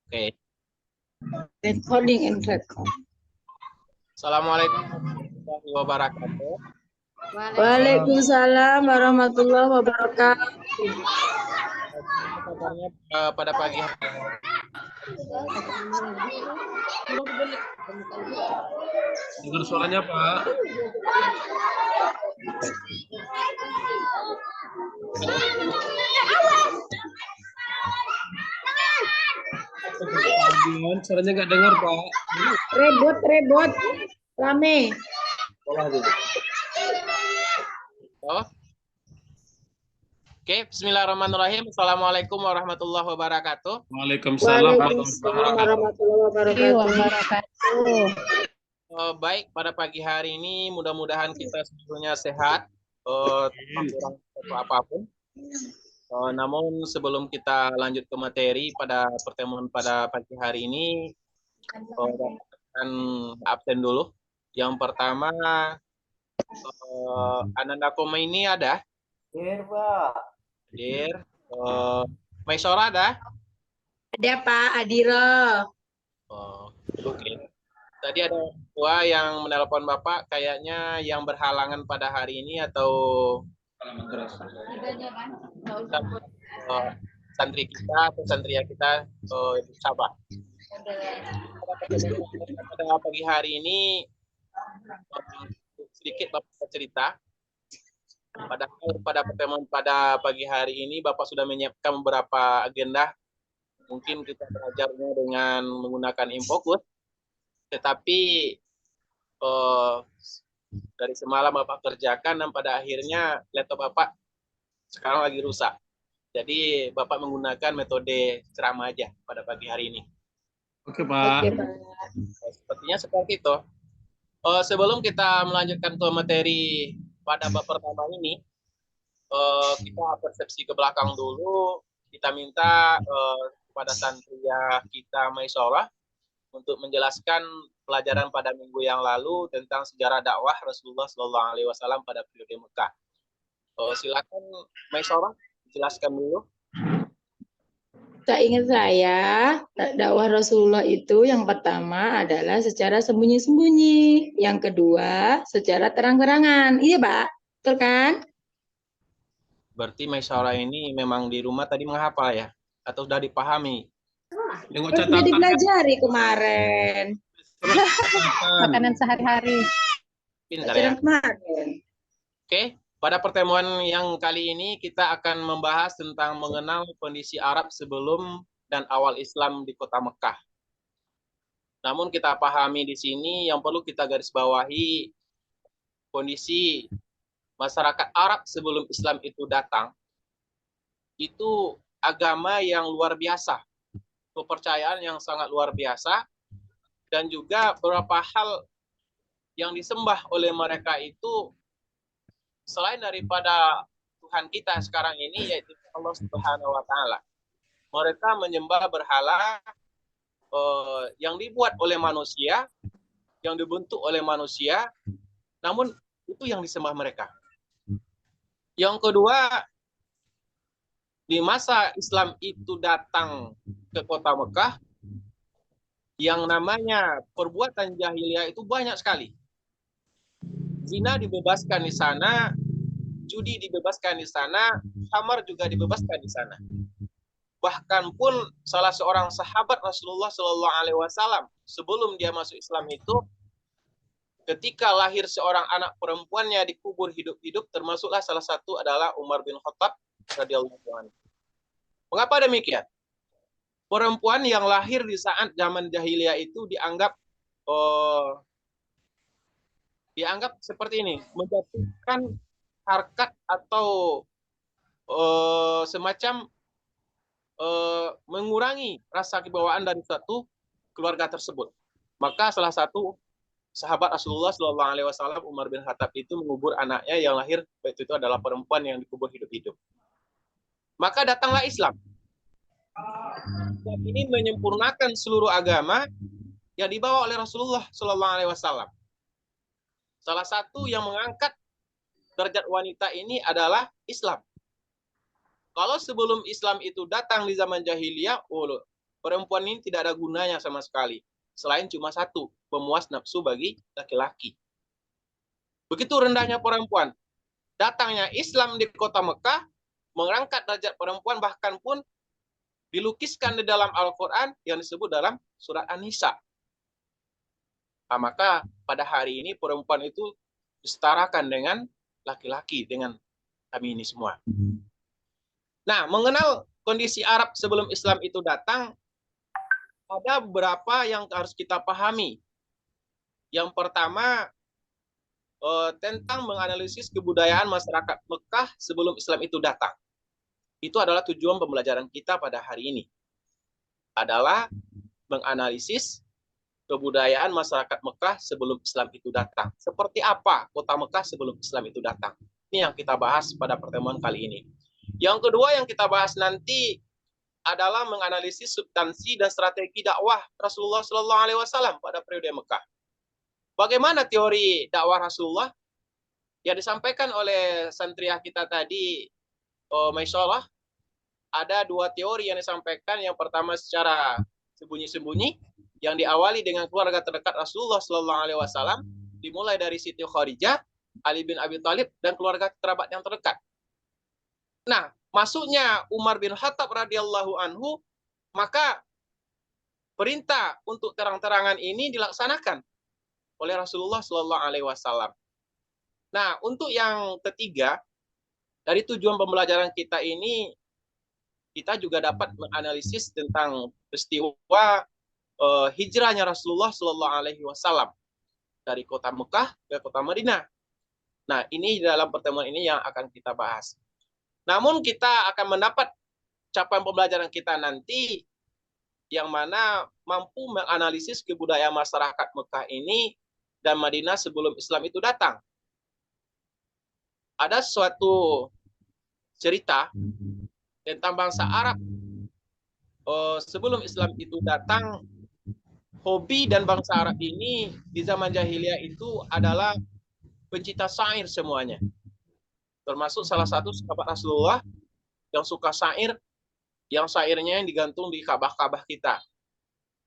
Oke. Recording and record. Assalamualaikum warahmatullahi wabarakatuh. Waalaikumsalam warahmatullahi wabarakatuh. Apa kabarnya pada pagi hari? Dengar suaranya, Pak. Suaranya nggak dengar, Pak. Rebot, rame. Oh. Oke, bismillahirrahmanirrahim. Assalamualaikum warahmatullahi wabarakatuh. Waalaikumsalam warahmatullahi wabarakatuh. Baik, pada pagi hari ini mudah-mudahan kita semuanya sehat, tanpa kurang satu apapun. Namun sebelum kita lanjut ke materi pada pertemuan pada pagi hari ini, akan absen dulu. Yang pertama, Ananda Koma ini ada? Hadir. Maisora ada? Ada Pak Adiro. Oke. Tadi ada dua yang menelpon Bapak, kayaknya yang berhalangan pada hari ini atau santri kita atau santria kita Sabah. Pada pagi hari ini sedikit Bapak cerita. Pada pertemuan pada pagi hari ini Bapak sudah menyiapkan beberapa agenda. Mungkin kita belajarnya dengan menggunakan Infokus. Tetapi dari semalam Bapak kerjakan dan pada akhirnya laptop Bapak sekarang lagi rusak. Jadi Bapak menggunakan metode ceramah aja pada pagi hari ini. Oke, Pak. Sepertinya seperti itu. Sebelum kita melanjutkan ke materi pada bab pertama ini, kita persepsi ke belakang dulu. Kita minta kepada santria kita Maisora untuk menjelaskan pelajaran pada minggu yang lalu tentang sejarah dakwah Rasulullah SAW pada periode Mekah. Silakan Maisora, jelaskan dulu. Tak ingat saya, dakwah Rasulullah itu yang pertama adalah secara sembunyi-sembunyi, yang kedua secara terang-terangan. Iya, Pak? Betul kan? Berarti Maisara ini memang di rumah tadi menghafal ya? Atau sudah dipahami? Sudah dipelajari kemarin. Makanan sehari-hari. Pintar ya. Oke, pada pertemuan yang kali ini kita akan membahas tentang mengenal kondisi Arab sebelum dan awal Islam di kota Mekah. Namun kita pahami di sini yang perlu kita garis bawahi kondisi masyarakat Arab sebelum Islam itu datang. Itu agama yang luar biasa, kepercayaan yang sangat luar biasa, dan juga beberapa hal yang disembah oleh mereka itu selain daripada Tuhan kita sekarang ini, yaitu Allah Subhanahu wa Ta'ala. Mereka menyembah berhala yang dibuat oleh manusia, yang dibentuk oleh manusia, namun itu yang disembah mereka. Yang kedua, di masa Islam itu datang ke kota Mekah, yang namanya perbuatan jahiliyah itu banyak sekali. Zina dibebaskan di sana, judi dibebaskan di sana, khamar juga dibebaskan di sana. Bahkan pun salah seorang sahabat Rasulullah SAW sebelum dia masuk Islam itu, ketika lahir seorang anak perempuannya dikubur hidup-hidup, termasuklah salah satu adalah Umar bin Khattab radhiyallahu anhu. Mengapa demikian? Perempuan yang lahir di saat zaman jahiliyah itu dianggap seperti ini, menjatuhkan harkat atau semacam mengurangi rasa kebawaan dari suatu keluarga tersebut. Maka salah satu sahabat Rasulullah SAW, Umar bin Khattab itu mengubur anaknya yang lahir itu adalah perempuan yang dikubur hidup-hidup. Maka datanglah Islam. Dan ini menyempurnakan seluruh agama yang dibawa oleh Rasulullah SAW. Salah satu yang mengangkat derajat wanita ini adalah Islam. Kalau sebelum Islam itu datang di zaman jahiliyah, perempuan ini tidak ada gunanya sama sekali. Selain cuma satu, pemuas nafsu bagi laki-laki. Begitu rendahnya perempuan. Datangnya Islam di kota Mekah, mengangkat derajat perempuan, bahkan pun dilukiskan di dalam Al-Quran yang disebut dalam surat An-Nisa. Nah, maka pada hari ini perempuan itu disetarakan dengan laki-laki, dengan kami ini semua. Nah, mengenal kondisi Arab sebelum Islam itu datang, ada beberapa yang harus kita pahami. Yang pertama, tentang menganalisis kebudayaan masyarakat Mekah sebelum Islam itu datang. Itu adalah tujuan pembelajaran kita pada hari ini. Adalah menganalisis kebudayaan masyarakat Mekah sebelum Islam itu datang. Seperti apa kota Mekah sebelum Islam itu datang? Ini yang kita bahas pada pertemuan kali ini. Yang kedua yang kita bahas nanti adalah menganalisis substansi dan strategi dakwah Rasulullah SAW pada periode Mekah. Bagaimana teori dakwah Rasulullah yang disampaikan oleh santriah kita tadi, Maisyallah, ada dua teori yang disampaikan. Yang pertama secara sembunyi-sembunyi, yang diawali dengan keluarga terdekat Rasulullah SAW, dimulai dari Siti Khadijah, Ali bin Abi Thalib, dan keluarga kerabat yang terdekat. Nah, masuknya Umar bin Khattab radhiyallahu anhu, maka perintah untuk terang-terangan ini dilaksanakan oleh Rasulullah SAW. Nah, untuk yang ketiga, dari tujuan pembelajaran kita ini, kita juga dapat menganalisis tentang peristiwa hijrahnya Rasulullah SAW dari kota Mekah ke kota Madinah. Nah, ini dalam pertemuan ini yang akan kita bahas. Namun kita akan mendapat capaian pembelajaran kita nanti yang mana mampu menganalisis kebudayaan masyarakat Mekah ini dan Madinah sebelum Islam itu datang. Ada suatu cerita tentang bangsa Arab sebelum Islam itu datang. Hobi dan bangsa Arab ini di zaman jahiliyah itu adalah pencinta syair semuanya. Termasuk salah satu sahabat Rasulullah yang suka syair, yang syairnya yang digantung di Ka'bah-Ka'bah kita.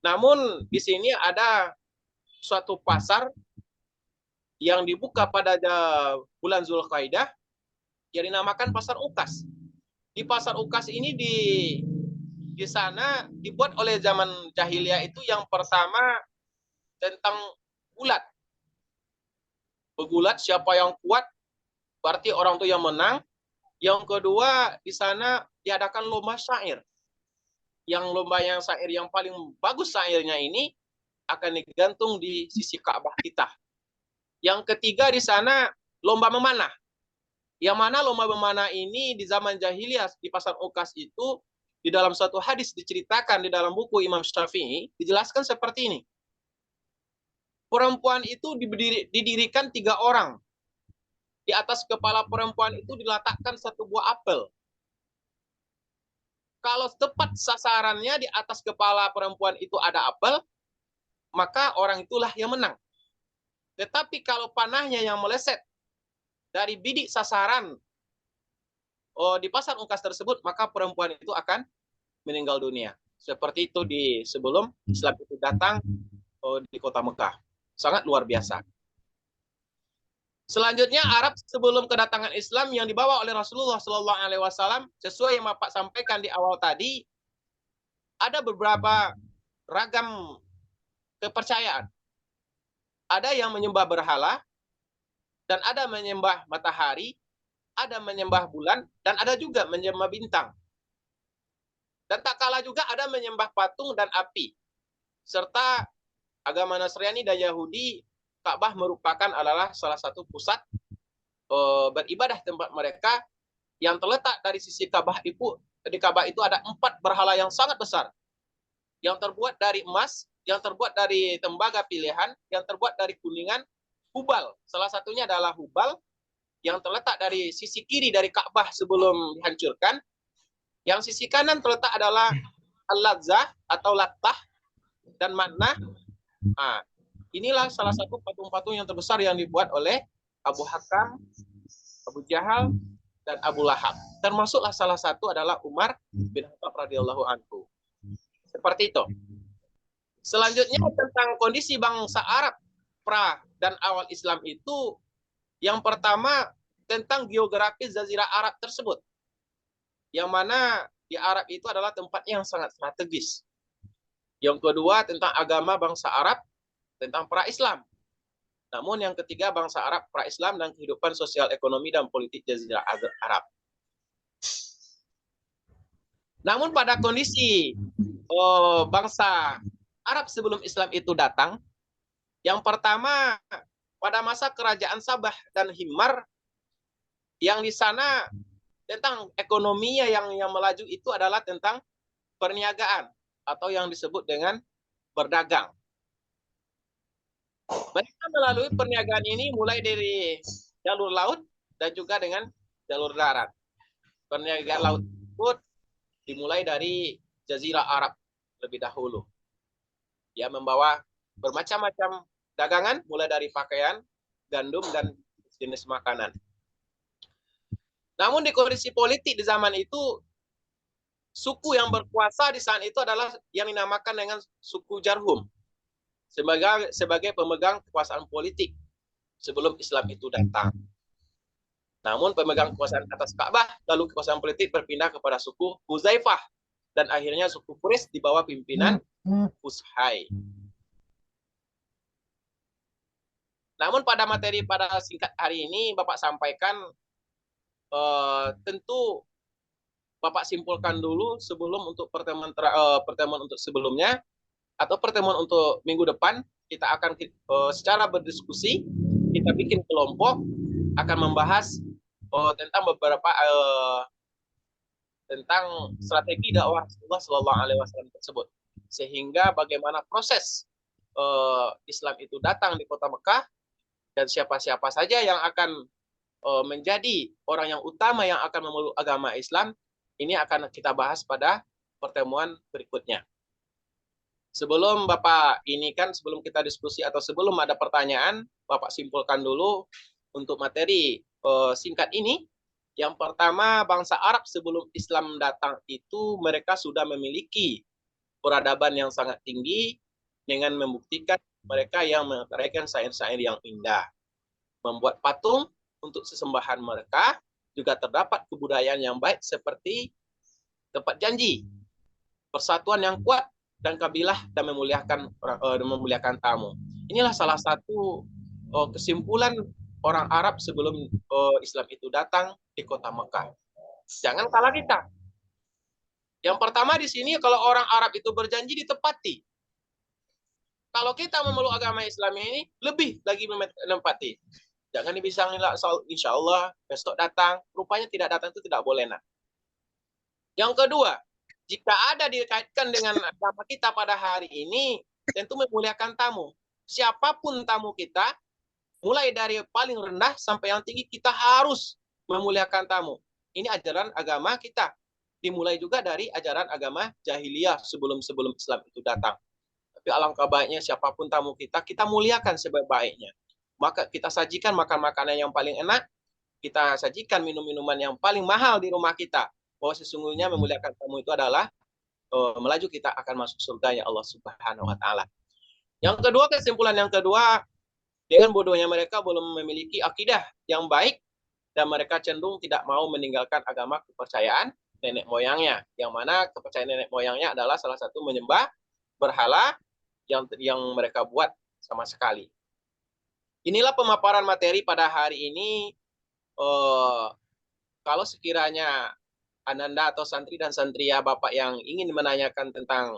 Namun di sini ada suatu pasar yang dibuka pada bulan Zulkaidah yang dinamakan Pasar Ukas. Di Pasar Ukas ini di sana dibuat oleh zaman jahiliyah itu yang pertama tentang gulat. Pegulat siapa yang kuat berarti orang itu yang menang. Yang kedua, di sana diadakan lomba syair. Yang lomba yang syair yang paling bagus syairnya ini akan digantung di sisi Ka'bah kita. Yang ketiga di sana lomba memanah. Yang mana lomba memanah ini di zaman jahiliyah di Pasar Ukas itu di dalam suatu hadis diceritakan di dalam buku Imam Syafi'i dijelaskan seperti ini. Perempuan itu didirikan 3 orang. Di atas kepala perempuan itu diletakkan satu buah apel. Kalau tepat sasarannya di atas kepala perempuan itu ada apel, maka orang itulah yang menang. Tetapi kalau panahnya yang meleset dari bidik sasaran di Pasar Ukas tersebut, maka perempuan itu akan meninggal dunia. Seperti itu di sebelum Islam itu datang di kota Mekah. Sangat luar biasa. Selanjutnya Arab sebelum kedatangan Islam yang dibawa oleh Rasulullah SAW, sesuai yang Bapak sampaikan di awal tadi, ada beberapa ragam kepercayaan. Ada yang menyembah berhala, dan ada menyembah matahari, ada menyembah bulan, dan ada juga menyembah bintang. Dan tak kalah juga ada menyembah patung dan api. Serta agama Nasrani dan Yahudi, Ka'bah merupakan adalah salah satu pusat beribadah tempat mereka yang terletak dari sisi Ka'bah itu. Di Ka'bah itu ada 4 berhala yang sangat besar. Yang terbuat dari emas, yang terbuat dari tembaga pilihan, yang terbuat dari kuningan, Hubal. Salah satunya adalah Hubal yang terletak dari sisi kiri dari Ka'bah sebelum dihancurkan. Yang sisi kanan terletak adalah Al-Lazzah atau Lattah dan Mannah. Nah, inilah salah satu patung-patung yang terbesar yang dibuat oleh Abu Hakam, Abu Jahal, dan Abu Lahab. Termasuklah salah satu adalah Umar bin Khattab radhiyallahu anhu. Seperti itu. Selanjutnya tentang kondisi bangsa Arab pra dan awal Islam itu, yang pertama tentang geografis Jazirah Arab tersebut, yang mana di Arab itu adalah tempat yang sangat strategis. Yang kedua tentang agama bangsa Arab, tentang pra-Islam. Namun yang ketiga bangsa Arab pra-Islam dan kehidupan sosial ekonomi dan politik Jazirah Arab. Namun pada kondisi bangsa Arab sebelum Islam itu datang, yang pertama pada masa kerajaan Sabah dan Himyar, yang di sana tentang ekonominya yang melaju itu adalah tentang perniagaan atau yang disebut dengan berdagang. Mereka melalui perniagaan ini mulai dari jalur laut dan juga dengan jalur darat. Perniagaan laut tersebut dimulai dari Jazirah Arab lebih dahulu. Dia membawa bermacam-macam dagangan, mulai dari pakaian, gandum, dan jenis makanan. Namun di kondisi politik di zaman itu, suku yang berkuasa di saat itu adalah yang dinamakan dengan suku Jarhum, sebagai pemegang kekuasaan politik sebelum Islam itu datang. Namun pemegang kekuasaan atas Ka'bah, lalu kekuasaan politik berpindah kepada suku Huzaifah, dan akhirnya suku Quraisy di bawah pimpinan Ushai. Namun pada materi pada singkat hari ini Bapak sampaikan, tentu Bapak simpulkan dulu sebelum untuk pertemuan untuk sebelumnya atau pertemuan untuk minggu depan, kita akan secara berdiskusi, kita bikin kelompok akan membahas tentang beberapa tentang strategi dakwah Rasulullah Shallallahu Alaihi Wasallam tersebut, sehingga bagaimana proses Islam itu datang di kota Mekah dan siapa-siapa saja yang akan menjadi orang yang utama yang akan memeluk agama Islam, ini akan kita bahas pada pertemuan berikutnya. Sebelum Bapak ini kan, sebelum kita diskusi atau sebelum ada pertanyaan, Bapak simpulkan dulu untuk materi singkat ini. Yang pertama, bangsa Arab sebelum Islam datang itu mereka sudah memiliki peradaban yang sangat tinggi dengan membuktikan mereka yang mengerjakan sains-sains yang indah. Membuat patung untuk sesembahan mereka, juga terdapat kebudayaan yang baik seperti tempat janji, persatuan yang kuat, dan kabilah, dan memuliakan tamu. Inilah salah satu kesimpulan orang Arab sebelum Islam itu datang di kota Mekah. Jangan salah kita. Yang pertama di sini, kalau orang Arab itu berjanji ditepati. Kalau kita memeluk agama Islam ini, lebih lagi menempati. Jangan dibilang insya Allah besok datang, rupanya tidak datang, itu tidak boleh. Nah. Yang kedua, jika ada dikaitkan dengan agama kita pada hari ini, tentu memuliakan tamu. Siapapun tamu kita, mulai dari paling rendah sampai yang tinggi, kita harus memuliakan tamu. Ini ajaran agama kita. Dimulai juga dari ajaran agama jahiliyah sebelum Islam itu datang. Tapi alangkah baiknya siapapun tamu kita, kita muliakan sebaik-baiknya. Maka kita sajikan makan-makanan yang paling enak, kita sajikan minum-minuman yang paling mahal di rumah kita. Bahwa sesungguhnya memuliakan tamu itu adalah melaju kita akan masuk surganya Allah Subhanahu wa Ta'ala. Yang kedua, kesimpulan yang kedua, dengan bodohnya mereka belum memiliki akidah yang baik dan mereka cenderung tidak mau meninggalkan agama kepercayaan nenek moyangnya, yang mana kepercayaan nenek moyangnya adalah salah satu menyembah berhala yang mereka buat sama sekali. Inilah pemaparan materi pada hari ini. Kalau sekiranya Ananda atau santri dan santria Bapak yang ingin menanyakan tentang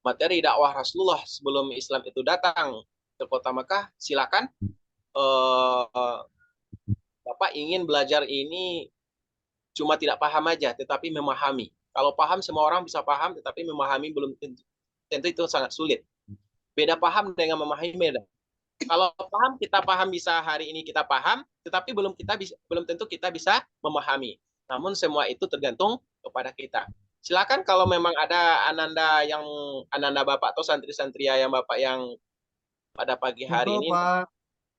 materi dakwah Rasulullah sebelum Islam itu datang ke kota Mekah, silakan. Bapak ingin belajar ini cuma tidak paham aja, tetapi memahami. Kalau paham, semua orang bisa paham, tetapi memahami belum tentu itu sangat sulit. Beda paham dengan memahami beda. Kalau paham, kita paham bisa hari ini kita paham, tetapi belum tentu kita bisa memahami. Namun semua itu tergantung kepada kita. Silakan kalau memang ada Ananda Bapak atau santri-santria yang Bapak yang pada pagi hari ini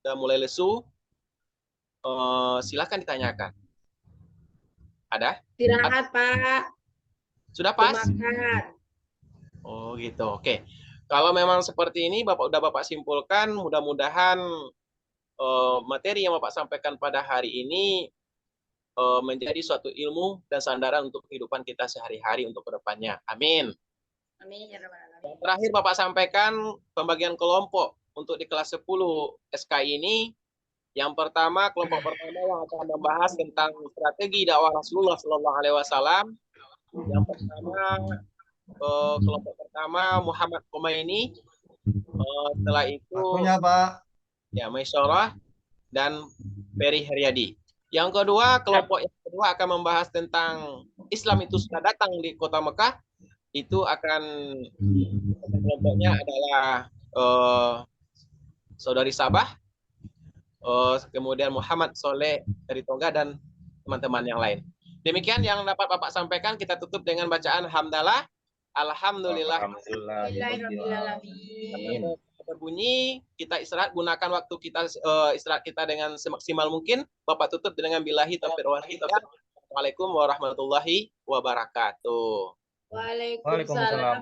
sudah mulai lesu, silakan ditanyakan. Ada? Istirahat, Pak. Sudah pas? Makan. Oh gitu. Oke. Kalau memang seperti ini Bapak simpulkan, mudah-mudahan materi yang Bapak sampaikan pada hari ini menjadi suatu ilmu dan sandaran untuk kehidupan kita sehari-hari untuk kedepannya. Amin. Amin ya rabbal alamin. Yang terakhir Bapak sampaikan pembagian kelompok untuk di kelas 10 SKI ini. Yang pertama, kelompok pertama yang akan membahas tentang strategi dakwah Rasulullah Shallallahu Alaihi Wasallam. Yang pertama, kelompok pertama Muhammad Khomeini. Setelah itu, waktunya Pak. Ya, Maisyarah dan Ferry Heriadi. Yang kedua, kelompok yang kedua akan membahas tentang Islam itu sudah datang di kota Mekah. Itu akan kelompoknya adalah Saudari Sabah, kemudian Muhammad Soleh dari Tongga dan teman-teman yang lain. Demikian yang dapat Bapak sampaikan. Kita tutup dengan bacaan hamdalah. Alhamdulillah. Berbunyi, kita istirahat, gunakan waktu kita istirahat kita dengan semaksimal mungkin. Bapak tutup dengan billahi taufiq wal hidayah. Assalamualaikum warahmatullahi wabarakatuh. Waalaikumsalam.